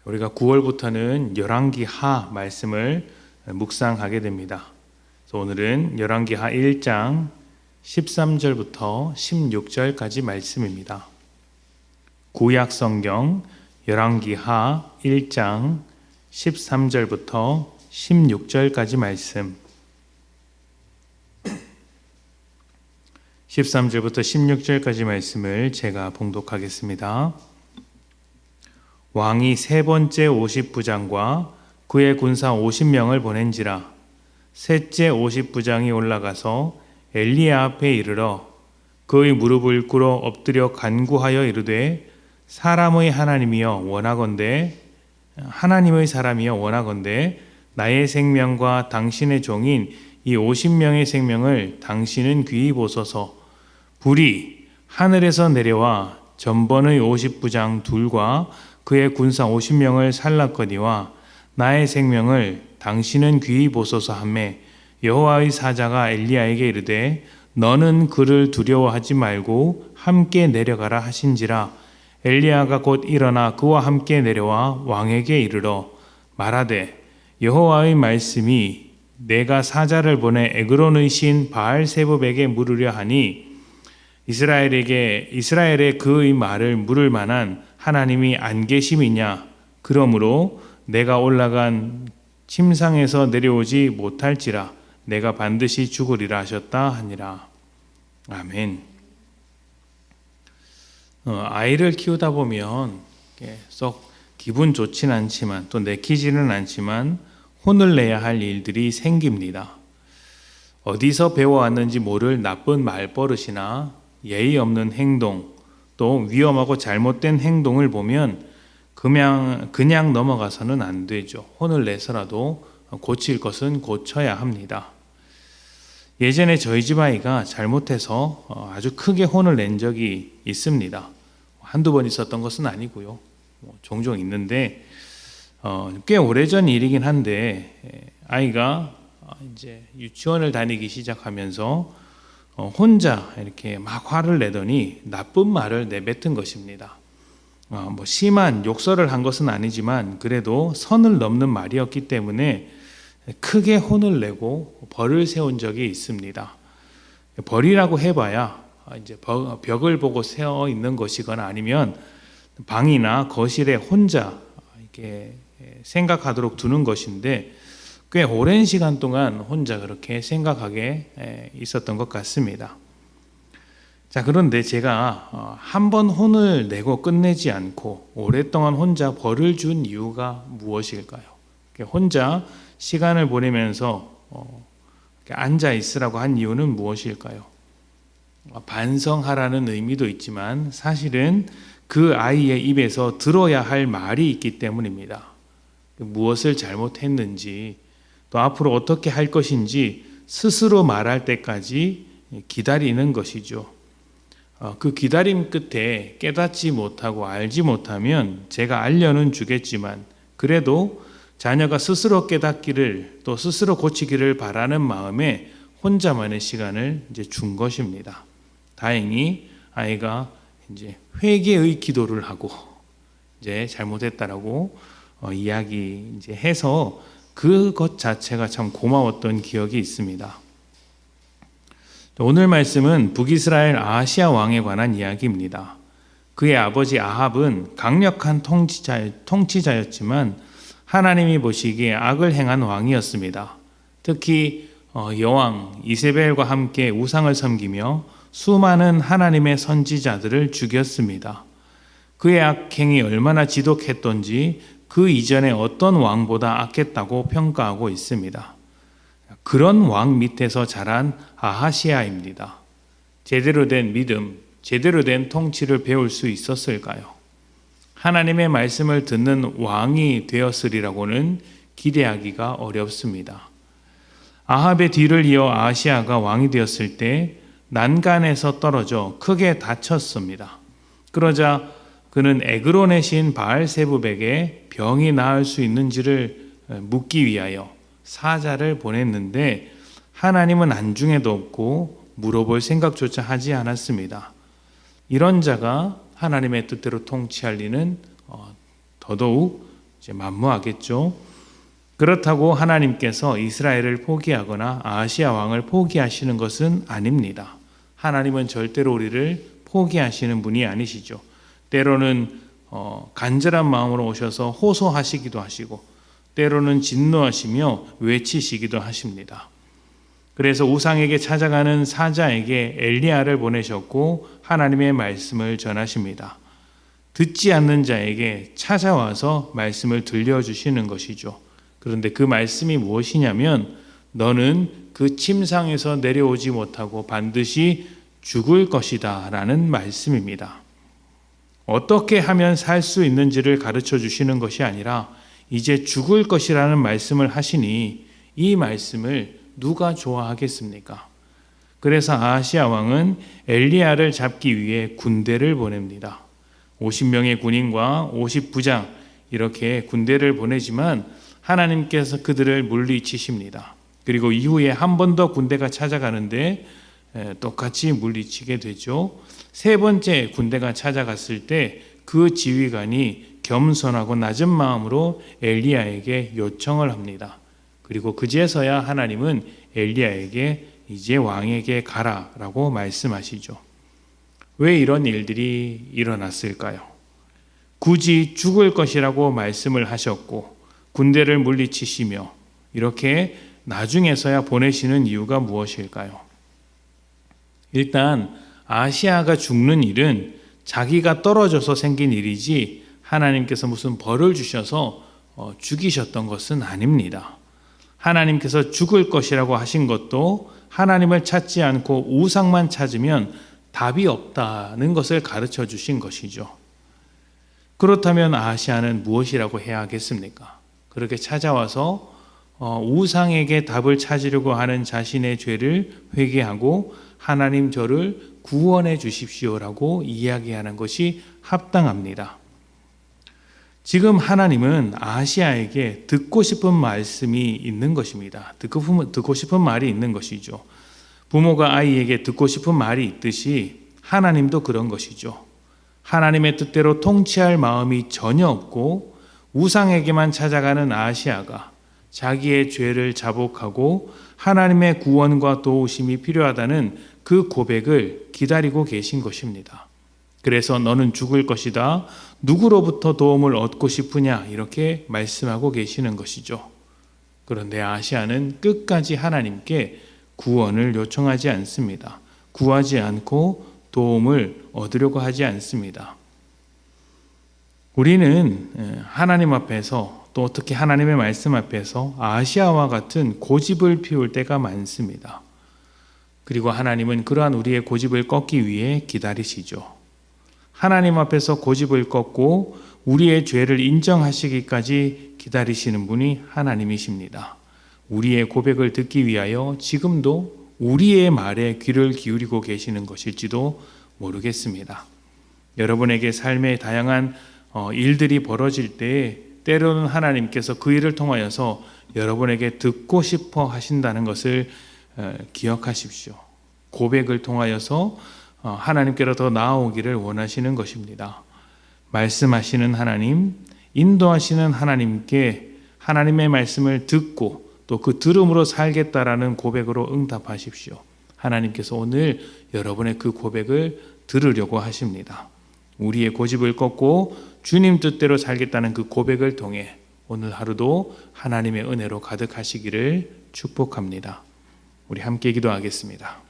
우리가 9월부터는 열왕기하 말씀을 묵상하게 됩니다. 그래서 오늘은 열왕기하 1장 13절부터 16절까지 말씀입니다. 구약 성경 열왕기하 1장 13절부터 16절까지 말씀. 13절부터 16절까지 말씀을 제가 봉독하겠습니다. 왕이 세 번째 50부장과 그의 군사 50명을 보낸지라. 셋째 50부장이 올라가서 엘리야 앞에 이르러 그의 무릎을 꿇어 엎드려 간구하여 이르되 하나님의 사람이여 원하건대 나의 생명과 당신의 종인 이 50명의 생명을 당신은 귀히 보소서. 불이 하늘에서 내려와 전번의 50부장 둘과 그의 군사 50명을 살랐거니와 나의 생명을 당신은 귀히 보소서 하매 여호와의 사자가 엘리야에게 이르되 너는 그를 두려워하지 말고 함께 내려가라 하신지라. 엘리야가 곧 일어나 그와 함께 내려와 왕에게 이르러 말하되 여호와의 말씀이 내가 사자를 보내 에그론의 신 바알세붑에게 물으려 하니 이스라엘에 그의 말을 물을 만한 하나님이 안 계심이냐. 그러므로 내가 올라간 침상에서 내려오지 못할지라 내가 반드시 죽으리라 하셨다 하니라. 아멘. 아이를 키우다 보면 썩 기분 좋진 않지만 또 내키지는 않지만 혼을 내야 할 일들이 생깁니다. 어디서 배워왔는지 모를 나쁜 말버릇이나 예의 없는 행동, 또 위험하고 잘못된 행동을 보면 그냥 넘어가서는 안 되죠. 혼을 내서라도 고칠 것은 고쳐야 합니다. 예전에 저희 집 아이가 잘못해서 아주 크게 혼을 낸 적이 있습니다. 한두 번 있었던 것은 아니고요. 종종 있는데 꽤 오래전 일이긴 한데 아이가 이제 유치원을 다니기 시작하면서 혼자 이렇게 막 화를 내더니 나쁜 말을 내뱉은 것입니다. 심한 욕설을 한 것은 아니지만 그래도 선을 넘는 말이었기 때문에 크게 혼을 내고 벌을 세운 적이 있습니다. 벌이라고 해봐야 이제 벽을 보고 세워 있는 것이거나 아니면 방이나 거실에 혼자 이렇게 생각하도록 두는 것인데 꽤 오랜 시간 동안 혼자 그렇게 생각하게 있었던 것 같습니다. 자, 그런데 제가 한 번 혼을 내고 끝내지 않고 오랫동안 혼자 벌을 준 이유가 무엇일까요? 혼자 시간을 보내면서 앉아 있으라고 한 이유는 무엇일까요? 반성하라는 의미도 있지만 사실은 그 아이의 입에서 들어야 할 말이 있기 때문입니다. 무엇을 잘못했는지 또 앞으로 어떻게 할 것인지 스스로 말할 때까지 기다리는 것이죠. 그 기다림 끝에 깨닫지 못하고 알지 못하면 제가 알려는 주겠지만 그래도 자녀가 스스로 깨닫기를 또 스스로 고치기를 바라는 마음에 혼자만의 시간을 이제 준 것입니다. 다행히 아이가 이제 회개의 기도를 하고 이제 잘못했다라고 이야기 이제 해서 그것 자체가 참 고마웠던 기억이 있습니다. 오늘 말씀은 북이스라엘 아하시야 왕에 관한 이야기입니다. 그의 아버지 아합은 강력한 통치자였지만 하나님이 보시기에 악을 행한 왕이었습니다. 특히 여왕 이세벨과 함께 우상을 섬기며 수많은 하나님의 선지자들을 죽였습니다. 그의 악행이 얼마나 지독했던지 그 이전에 어떤 왕보다 악했다고 평가하고 있습니다. 그런 왕 밑에서 자란 아하시야입니다. 제대로 된 믿음, 제대로 된 통치를 배울 수 있었을까요? 하나님의 말씀을 듣는 왕이 되었으리라고는 기대하기가 어렵습니다. 아합의 뒤를 이어 아하시야가 왕이 되었을 때 난간에서 떨어져 크게 다쳤습니다. 그러자 그는 에그론의 신 바알세붑에게 병이 나을 수 있는지를 묻기 위하여 사자를 보냈는데 하나님은 안중에도 없고 물어볼 생각조차 하지 않았습니다. 이런 자가 하나님의 뜻대로 통치할 리는 더더욱 이제 만무하겠죠. 그렇다고 하나님께서 이스라엘을 포기하거나 아하시아 왕을 포기하시는 것은 아닙니다. 하나님은 절대로 우리를 포기하시는 분이 아니시죠. 때로는 간절한 마음으로 오셔서 호소하시기도 하시고 때로는 진노하시며 외치시기도 하십니다. 그래서 우상에게 찾아가는 사자에게 엘리야를 보내셨고 하나님의 말씀을 전하십니다. 듣지 않는 자에게 찾아와서 말씀을 들려주시는 것이죠. 그런데 그 말씀이 무엇이냐면 너는 그 침상에서 내려오지 못하고 반드시 죽을 것이다 라는 말씀입니다. 어떻게 하면 살 수 있는지를 가르쳐 주시는 것이 아니라 이제 죽을 것이라는 말씀을 하시니 이 말씀을 누가 좋아하겠습니까? 그래서 아하시아 왕은 엘리야를 잡기 위해 군대를 보냅니다. 50명의 군인과 50부장 이렇게 군대를 보내지만 하나님께서 그들을 물리치십니다. 그리고 이후에 한 번 더 군대가 찾아가는데 똑같이 물리치게 되죠. 세 번째 군대가 찾아갔을 때 그 지휘관이 겸손하고 낮은 마음으로 엘리야에게 요청을 합니다. 그리고 그제서야 하나님은 엘리야에게 이제 왕에게 가라라고 말씀하시죠. 왜 이런 일들이 일어났을까요? 굳이 죽을 것이라고 말씀을 하셨고 군대를 물리치시며 이렇게 나중에서야 보내시는 이유가 무엇일까요? 일단 아하시아가 죽는 일은 자기가 떨어져서 생긴 일이지 하나님께서 무슨 벌을 주셔서 죽이셨던 것은 아닙니다. 하나님께서 죽을 것이라고 하신 것도 하나님을 찾지 않고 우상만 찾으면 답이 없다는 것을 가르쳐 주신 것이죠. 그렇다면 아하시아는 무엇이라고 해야 하겠습니까? 그렇게 찾아와서 우상에게 답을 찾으려고 하는 자신의 죄를 회개하고 하나님 저를 구원해 주십시오라고 이야기하는 것이 합당합니다. 지금 하나님은 아하시아에게 듣고 싶은 말씀이 있는 것입니다. 듣고 싶은 말이 있는 것이죠. 부모가 아이에게 듣고 싶은 말이 있듯이 하나님도 그런 것이죠. 하나님의 뜻대로 통치할 마음이 전혀 없고 우상에게만 찾아가는 아하시아가 자기의 죄를 자복하고 하나님의 구원과 도우심이 필요하다는 그 고백을 기다리고 계신 것입니다. 그래서 너는 죽을 것이다. 누구로부터 도움을 얻고 싶으냐 이렇게 말씀하고 계시는 것이죠. 그런데 아하시아는 끝까지 하나님께 구원을 요청하지 않습니다. 구하지 않고 도움을 얻으려고 하지 않습니다. 우리는 하나님 앞에서 또 특히 하나님의 말씀 앞에서 아하시아와 같은 고집을 피울 때가 많습니다. 그리고 하나님은 그러한 우리의 고집을 꺾기 위해 기다리시죠. 하나님 앞에서 고집을 꺾고 우리의 죄를 인정하시기까지 기다리시는 분이 하나님이십니다. 우리의 고백을 듣기 위하여 지금도 우리의 말에 귀를 기울이고 계시는 것일지도 모르겠습니다. 여러분에게 삶의 다양한 일들이 벌어질 때 때로는 하나님께서 그 일을 통하여서 여러분에게 듣고 싶어 하신다는 것을 기억하십시오. 고백을 통하여서 하나님께로 더 나아오기를 원하시는 것입니다. 말씀하시는 하나님, 인도하시는 하나님께 하나님의 말씀을 듣고 또 그 들음으로 살겠다라는 고백으로 응답하십시오. 하나님께서 오늘 여러분의 그 고백을 들으려고 하십니다. 우리의 고집을 꺾고 주님 뜻대로 살겠다는 그 고백을 통해 오늘 하루도 하나님의 은혜로 가득하시기를 축복합니다. 우리 함께 기도하겠습니다.